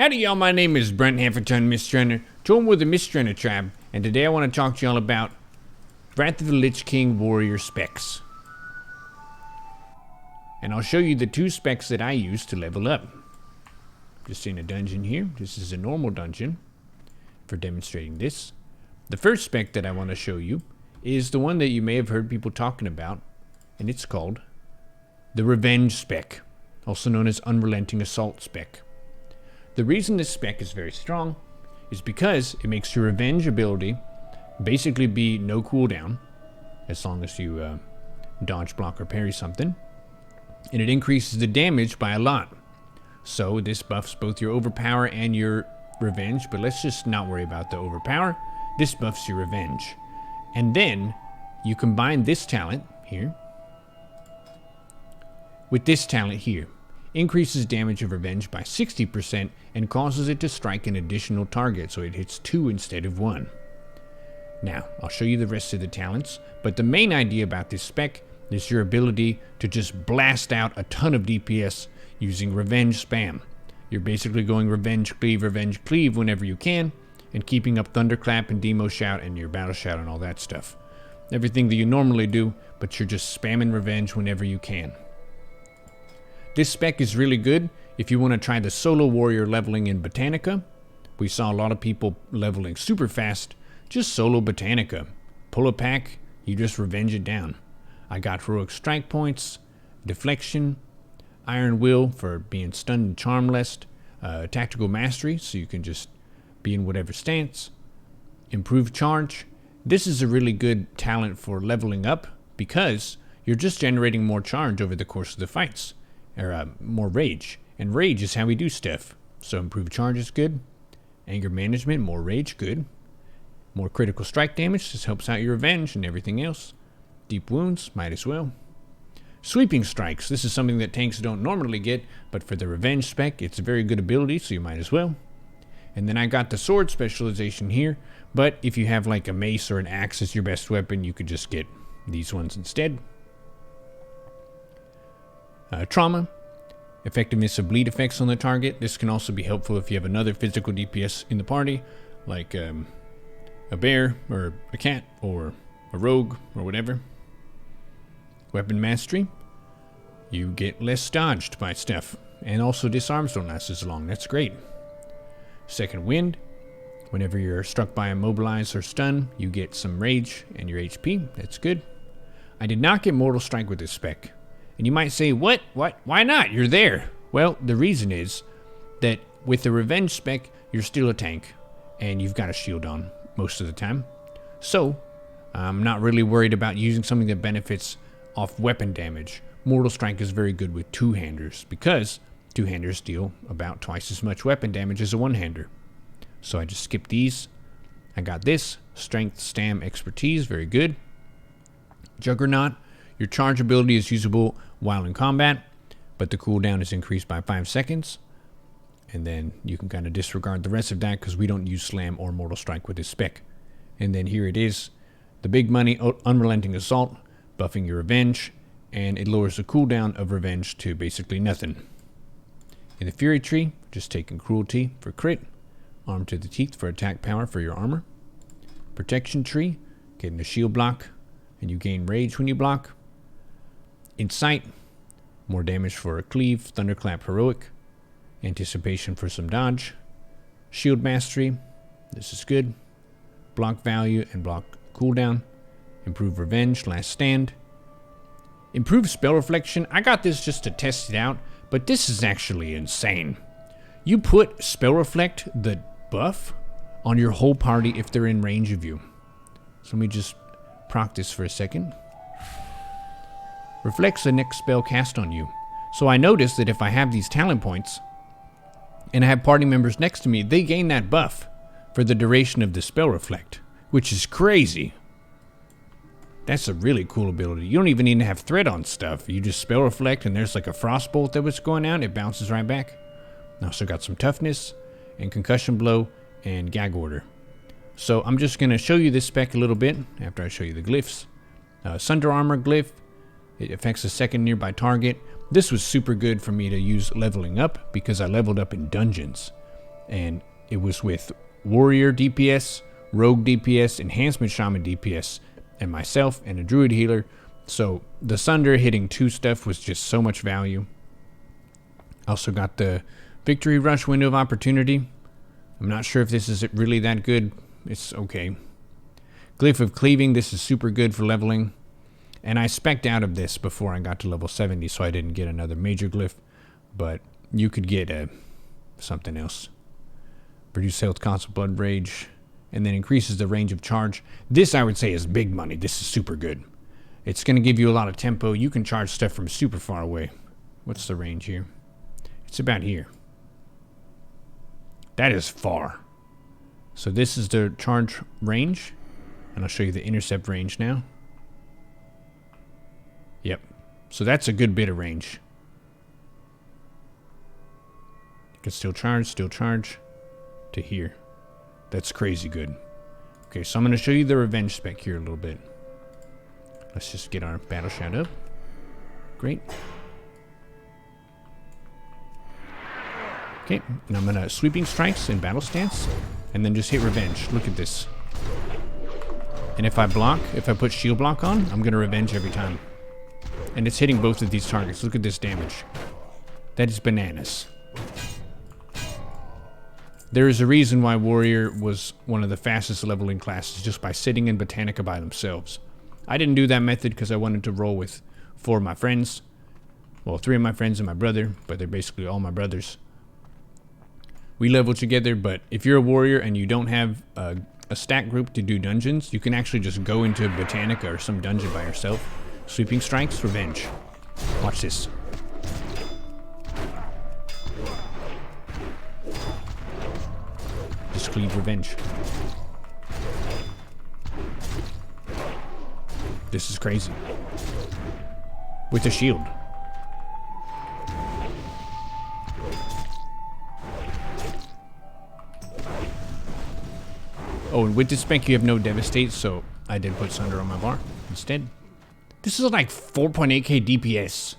Howdy y'all, my name is Brent Hefferton, Mistrenner, joined with the Mistrenner tribe, and today I want to talk to y'all about Wrath of the Lich King Warrior specs. And I'll show you the two specs that I use to level up. Just in a dungeon here. This is a normal dungeon for demonstrating this. The first spec that I want to show you is the one that you may have heard people talking about, and it's called the Revenge spec, also known as Unrelenting Assault spec. The reason this spec is very strong is because it makes your Revenge ability basically be no cooldown, as long as you dodge, block, or parry something, and it increases the damage by a lot. So this buffs both your Overpower and your Revenge, but let's just not worry about the Overpower. This buffs your Revenge. And then you combine this talent here with this talent here. Increases damage of Revenge by 60% and causes it to strike an additional target, so it hits 2 instead of 1. Now, I'll show you the rest of the talents, but the main idea about this spec is your ability to just blast out a ton of DPS using Revenge spam. You're basically going Revenge Cleave whenever you can, and keeping up Thunderclap and Demo Shout and your Battle Shout and all that stuff. Everything that you normally do, but you're just spamming Revenge whenever you can. This spec is really good if you want to try the solo warrior leveling in Botanica. We saw a lot of people leveling super fast, just solo Botanica. Pull a pack, you just Revenge it down. I got heroic strike points, deflection, Iron Will for being stunned and charmless, tactical mastery so you can just be in whatever stance, improved charge. This is a really good talent for leveling up because you're just generating more charge over the course of the fights. Or more rage, and rage is how we do stuff. So improved charge is good, anger management, more rage, good, more critical strike damage, this helps out your Revenge and everything else. Deep wounds, might as well. Sweeping strikes, this is something that tanks don't normally get, but for the Revenge spec it's a very good ability, so you might as well. And then I got the sword specialization here, but if you have like a mace or an axe as your best weapon, you could just get these ones instead. Trauma, effectiveness of bleed effects on the target. This can also be helpful if you have another physical DPS in the party, like a bear or a cat or a rogue or whatever. Weapon mastery, you get less dodged by stuff, and also disarms don't last as long. That's great. Second wind, whenever you're struck by immobilize or stun, you get some rage and your HP. That's good. I did not get Mortal Strike with this spec. And you might say, what? Why not? You're there. Well, the reason is that with the Revenge spec, you're still a tank, and you've got a shield on most of the time. So, I'm not really worried about using something that benefits off weapon damage. Mortal Strike is very good with two-handers, because two-handers deal about twice as much weapon damage as a one-hander. So I just skipped these. I got this. Strength, Stam, Expertise, very good. Juggernaut. Your charge ability is usable while in combat, but the cooldown is increased by 5 seconds. And then you can kind of disregard the rest of that because we don't use Slam or Mortal Strike with this spec. And then here it is, the big money Unrelenting Assault, buffing your Revenge, and it lowers the cooldown of Revenge to basically nothing. In the Fury tree, just taking Cruelty for crit, Arm to the Teeth for attack power for your armor. Protection tree, getting a shield block, and you gain rage when you block. Insight, more damage for a cleave, Thunderclap heroic, anticipation for some dodge, shield mastery, this is good, block value and block cooldown, improved Revenge, last stand, improved spell reflection. I got this just to test it out, but this is actually insane. You put spell reflect, the buff, on your whole party if they're in range of you. So let me just proc this for a second. Reflects the next spell cast on you. So I noticed that if I have these talent points and I have party members next to me, they gain that buff for the duration of the spell reflect, which is crazy. That's a really cool ability. You don't even need to have threat on stuff. You just spell reflect and there's like a frostbolt that was going out, it bounces right back. I also got some toughness and concussion blow and gag order. So I'm just going to show you this spec a little bit after I show you the glyphs. Sunder Armor glyph. It affects a second nearby target. This was super good for me to use leveling up because I leveled up in dungeons. And it was with Warrior DPS, Rogue DPS, Enhancement Shaman DPS, and myself and a Druid healer. So the Sunder hitting 2 stuff was just so much value. Also got the Victory Rush window of opportunity. I'm not sure if this is really that good. It's okay. Glyph of Cleaving, this is super good for leveling. And I spec'd out of this before I got to level 70, so I didn't get another major glyph. But you could get something else. Reduce health, constant blood rage, and then increases the range of charge. This, I would say, is big money. This is super good. It's going to give you a lot of tempo. You can charge stuff from super far away. What's the range here? It's about here. That is far. So this is the charge range. And I'll show you the intercept range now. Yep. So that's a good bit of range. You can still charge to here. That's crazy good. Okay, so I'm going to show you the revenge spec here a little bit. Let's just get our battle shout up. Great. Okay, and I'm going to sweeping strikes in battle stance, and then just hit revenge. Look at this. And if I put shield block on, I'm going to revenge every time. And it's hitting both of these targets. Look at this damage. That is bananas. There is a reason why Warrior was one of the fastest leveling classes just by sitting in Botanica by themselves. I didn't do that method because I wanted to roll with 4 of my friends. Well, 3 of my friends and my brother, but they're basically all my brothers. We level together, but if you're a Warrior and you don't have a stack group to do dungeons, you can actually just go into Botanica or some dungeon by yourself. Sweeping strikes, revenge. Watch this. Just cleave revenge. This is crazy. With a shield. Oh, and with this spec you have no devastate, so I did put Sunder on my bar instead. This is like 4.8k DPS.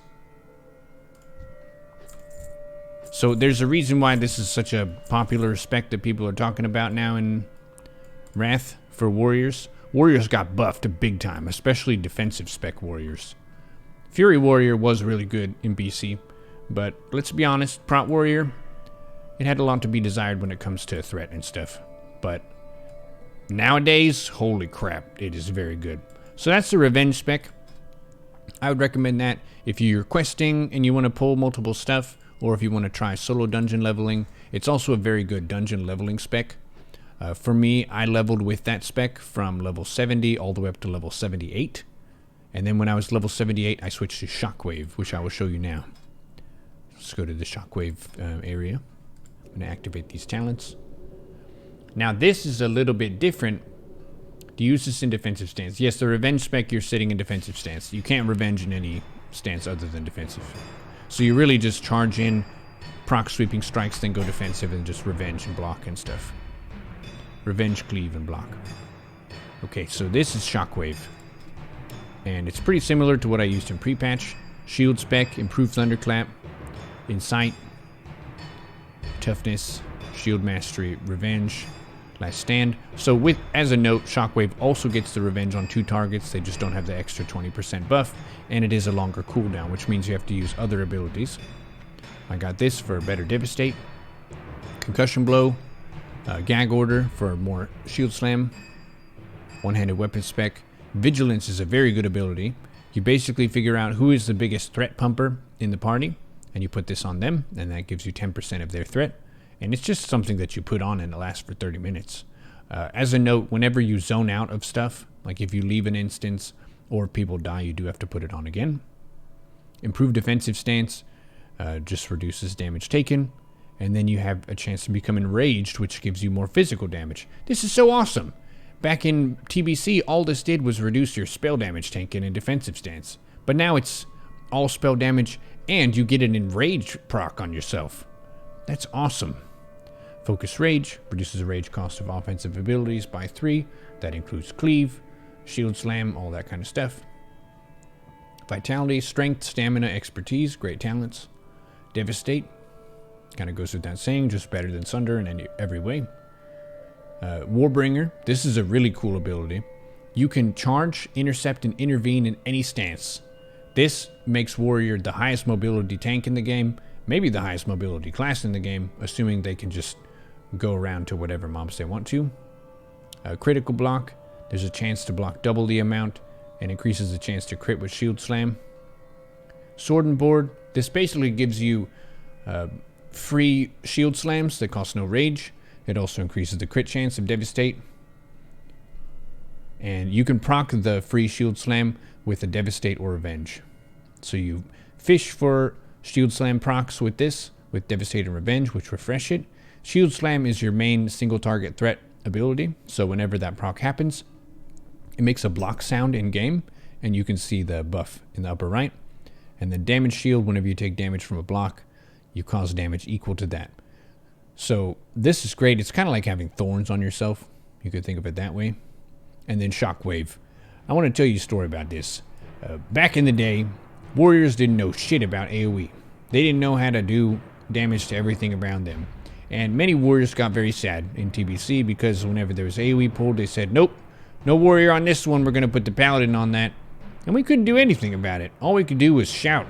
So there's a reason why this is such a popular spec that people are talking about now in Wrath for Warriors. Warriors got buffed big time, especially defensive spec Warriors. Fury Warrior was really good in BC, but let's be honest, Prot Warrior, it had a lot to be desired when it comes to threat and stuff. But nowadays, holy crap, it is very good. So that's the revenge spec. I would recommend that if you're questing and you want to pull multiple stuff, or if you want to try solo dungeon leveling. It's also a very good dungeon leveling spec. For me, I leveled with that spec from level 70 all the way up to level 78. And then when I was level 78, I switched to Shockwave, which I will show you now. Let's go to the Shockwave area. I'm going to activate these talents. Now this is a little bit different. To use this in defensive stance. Yes, the revenge spec, you're sitting in defensive stance. You can't revenge in any stance other than defensive. So you really just charge in, proc sweeping strikes, then go defensive, and just revenge and block and stuff. Revenge, cleave, and block. Okay, so this is Shockwave. And it's pretty similar to what I used in pre-patch. Shield spec, improved thunderclap, insight, toughness, shield mastery, revenge, last stand. So with, as a note, Shockwave also gets the revenge on 2 targets. They just don't have the extra 20% buff, and it is a longer cooldown, which means you have to use other abilities. I got this for better devastate, concussion blow, gag order for more shield slam, one-handed weapon spec. Vigilance is a very good ability. You basically figure out who is the biggest threat pumper in the party, and you put this on them, and that gives you 10% of their threat. And it's just something that you put on and it lasts for 30 minutes. As a note, whenever you zone out of stuff, like if you leave an instance or if people die, you do have to put it on again. Improved defensive stance just reduces damage taken. And then you have a chance to become enraged, which gives you more physical damage. This is so awesome. Back in TBC, all this did was reduce your spell damage taken in defensive stance. But now it's all spell damage and you get an enraged proc on yourself. That's awesome. Focus Rage reduces the rage cost of offensive abilities by 3. That includes cleave, shield slam, all that kind of stuff. Vitality, strength, stamina, expertise, great talents. Devastate, Kind of goes without saying, just better than Sunder in every way. Warbringer, this is a really cool ability. You can charge, intercept, and intervene in any stance. This makes Warrior the highest mobility tank in the game, maybe the highest mobility class in the game, assuming they can just go around to whatever mobs they want to. Critical block, there's a chance to block double the amount and increases the chance to crit with shield slam. Sword and board, this basically gives you free shield slams that cost no rage. It also increases the crit chance of devastate. And you can proc the free shield slam with a devastate or revenge. So you fish for shield slam procs with this, with devastate and revenge, which refresh it. Shield slam is your main single target threat ability. So whenever that proc happens, it makes a block sound in game, and you can see the buff in the upper right. And the damage shield, whenever you take damage from a block, you cause damage equal to that. So this is great. It's kind of like having thorns on yourself. You could think of it that way. And then Shockwave. I want to tell you a story about this. Back in the day, warriors didn't know shit about AoE. They didn't know how to do damage to everything around them. And many warriors got very sad in TBC because whenever there was AoE pulled, they said, nope, no warrior on this one. We're going to put the paladin on that. And we couldn't do anything about it. All we could do was shout.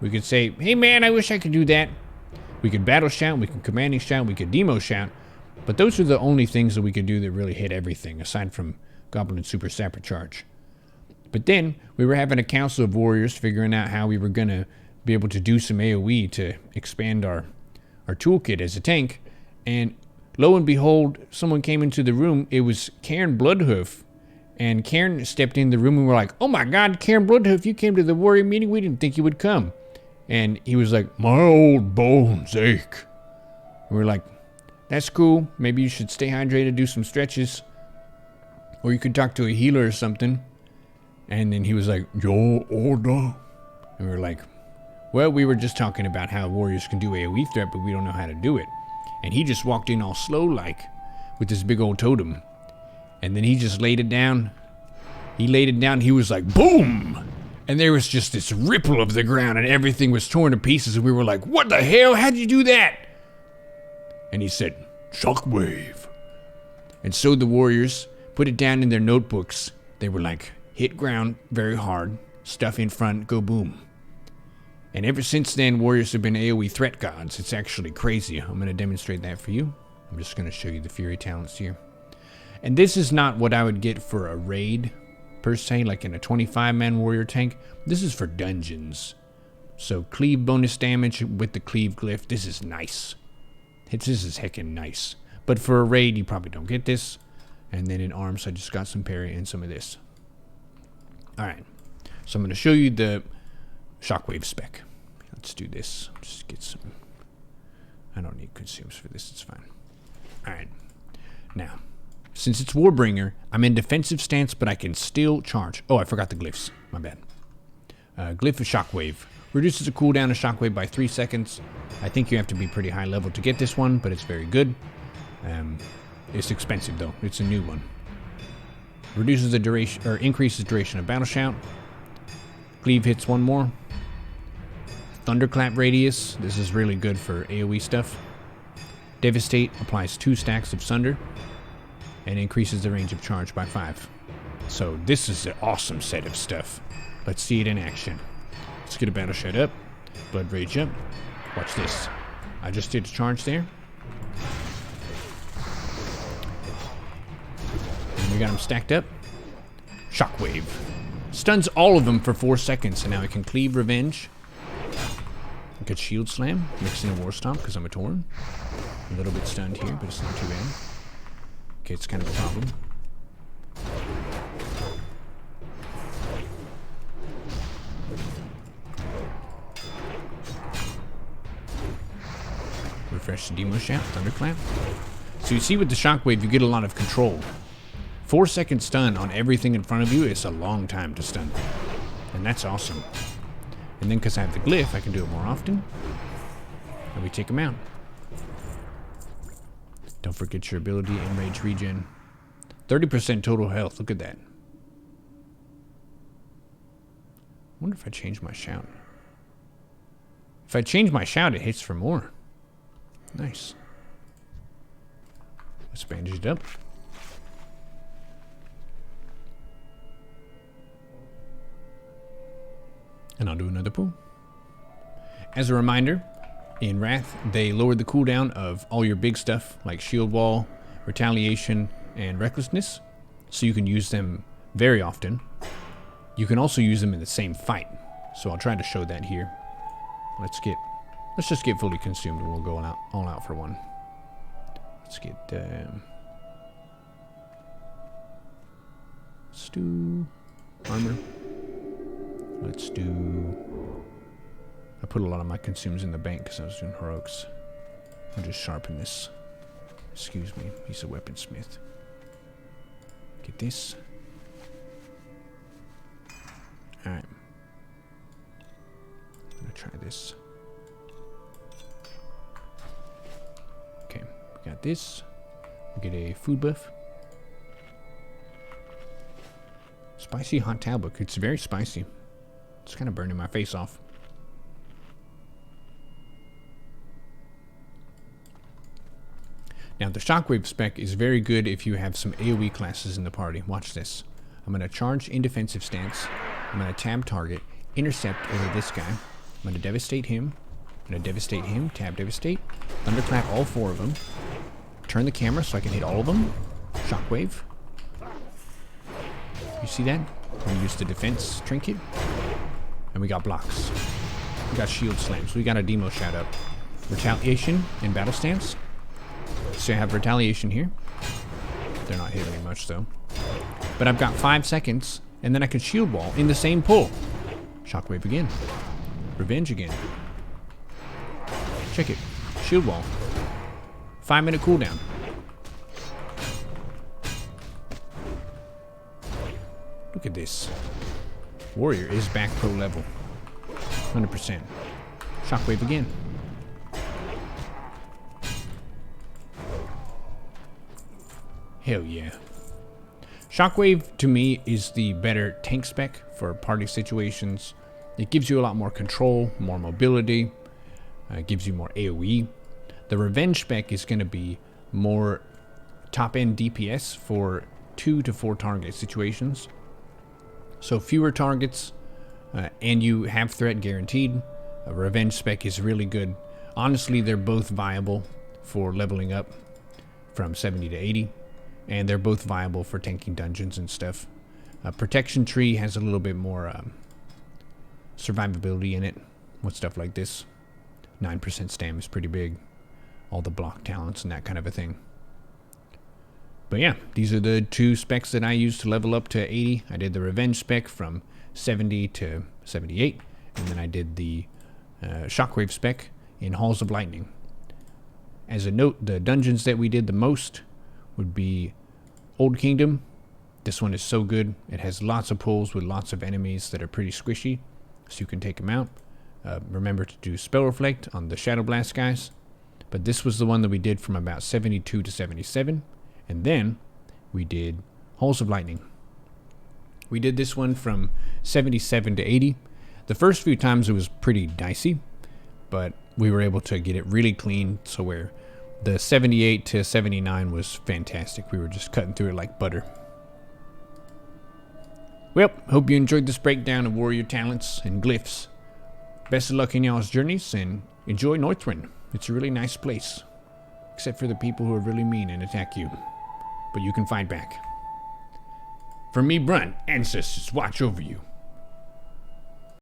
We could say, hey man, I wish I could do that. We could battle shout, we could commanding shout, we could demo shout. But those are the only things that we could do that really hit everything, aside from Goblin Super Sapper Charge. But then, we were having a council of warriors figuring out how we were going to be able to do some AoE to expand our toolkit as a tank. And lo and behold, someone came into the room. It was Cairn Bloodhoof. And Cairn stepped in the room and we're like, oh my god, Cairn Bloodhoof, you came to the warrior meeting? We didn't think you would come. And he was like, my old bones ache. And we're like, that's cool. Maybe you should stay hydrated, do some stretches. Or you could talk to a healer or something. And then he was like, your order. And we were like, well, we were just talking about how warriors can do AoE threat, but we don't know how to do it. And he just walked in all slow-like with this big old totem. And then he just laid it down. He laid it down. He was like, boom! And there was just this ripple of the ground and everything was torn to pieces. And we were like, what the hell? How'd you do that? And he said, Shockwave. And so the warriors put it down in their notebooks. They were like, hit ground very hard, stuff in front, go boom. And ever since then, warriors have been AoE threat gods. It's actually crazy. I'm going to demonstrate that for you. I'm just going to show you the Fury talents here. And this is not what I would get for a raid, per se, like in a 25-man warrior tank. This is for dungeons. So cleave bonus damage with the cleave glyph. This is nice. This is heckin' nice. But for a raid, you probably don't get this. And then in arms, I just got some parry and some of this. Alright. So I'm going to show you the Shockwave spec. Let's do this. Just get some. I don't need consumes for this. It's fine. Alright. Now, since it's Warbringer, I'm in defensive stance, but I can still charge. Oh, I forgot the glyphs. My bad. Glyph of Shockwave. Reduces the cooldown of Shockwave by 3 seconds. I think you have to be pretty high level to get this one, but it's very good. It's expensive, though. It's a new one. Reduces the duration, or increases duration of battle shout. Cleave hits one more. Thunderclap radius. This is really good for AoE stuff. Devastate applies 2 stacks of Sunder. And increases the range of charge by 5. So this is an awesome set of stuff. Let's see it in action. Let's get a battle shout up. Blood rage up. Watch this. I just did a charge there. And we got them stacked up. Shockwave. Stuns all of them for 4 seconds. And now I can cleave revenge. I could shield slam. Mixing a war stomp because I'm a Tauren. A little bit stunned here, but it's not too bad. Okay, it's kind of a problem. Refresh the demo shout, thunderclap. So you see with the Shockwave, you get a lot of control. 4 second stun on everything in front of you is a long time to stun. And that's awesome. And then because I have the glyph, I can do it more often. And we take them out. Don't forget your ability and rage regen. 30% total health. Look at that. I wonder if I change my shout. If I change my shout, it hits for more. Nice. Let's bandage it up. And I'll do another pull. As a reminder, in Wrath, they lowered the cooldown of all your big stuff like Shield Wall, Retaliation, and Recklessness, so you can use them very often. You can also use them in the same fight, so I'll try to show that here. Let's just get fully consumed and we'll go all out for one. Let's get, let's do armor. Let's do, I put a lot of my consumes in the bank because I was doing heroics. I'll just sharpen this. Excuse me, he's a weaponsmith. Get this. Alright. I'm gonna try this. Okay, we got this. We get a food buff. Spicy hot talbot. It's very spicy. It's kind of burning my face off. Now the Shockwave spec is very good if you have some AoE classes in the party. Watch this. I'm going to charge in defensive stance. I'm going to tab target, intercept over this guy. I'm going to devastate him. I'm going to devastate him, tab devastate. Thunderclap all 4 of them. Turn the camera so I can hit all of them. Shockwave. You see that? We use the defense trinket. And we got blocks. We got shield slams. We got a demo shout up. Retaliation in battle stance. So I have retaliation here. They're not hitting me much though. But I've got 5 seconds, and then I can shield wall in the same pull. Shockwave again. Revenge again. Check it. Shield wall. 5-minute cooldown. Look at this. Warrior is back pro level. 100%. Shockwave again. Hell yeah. Shockwave, to me, is the better tank spec for party situations. It gives you a lot more control, more mobility. It gives you more AoE. The Revenge spec is going to be more top-end DPS for 2 to 4 target situations. So fewer targets, and you have threat guaranteed. A Revenge spec is really good. Honestly, they're both viable for leveling up from 70 to 80. And they're both viable for tanking dungeons and stuff. Protection Tree has a little bit more survivability in it with stuff like this. 9% stam is pretty big. All the block talents and that kind of a thing. But yeah, these are the 2 specs that I used to level up to 80. I did the Revenge spec from 70 to 78. And then I did the Shockwave spec in Halls of Lightning. As a note, the dungeons that we did the most would be Old Kingdom. This one is so good. It has lots of pulls with lots of enemies that are pretty squishy, so you can take them out. Remember to do Spell Reflect on the Shadow Blast guys. But this was the one that we did from about 72 to 77. And then we did Halls of Lightning. We did this one from 77 to 80. The first few times it was pretty dicey, but we were able to get it really clean, so where the 78 to 79 was fantastic. We were just cutting through it like butter. Well, hope you enjoyed this breakdown of warrior talents and glyphs. Best of luck in y'all's journeys, and enjoy Northrend. It's a really nice place. Except for the people who are really mean and attack you. But you can fight back. For me, Brunt, ancestors watch over you.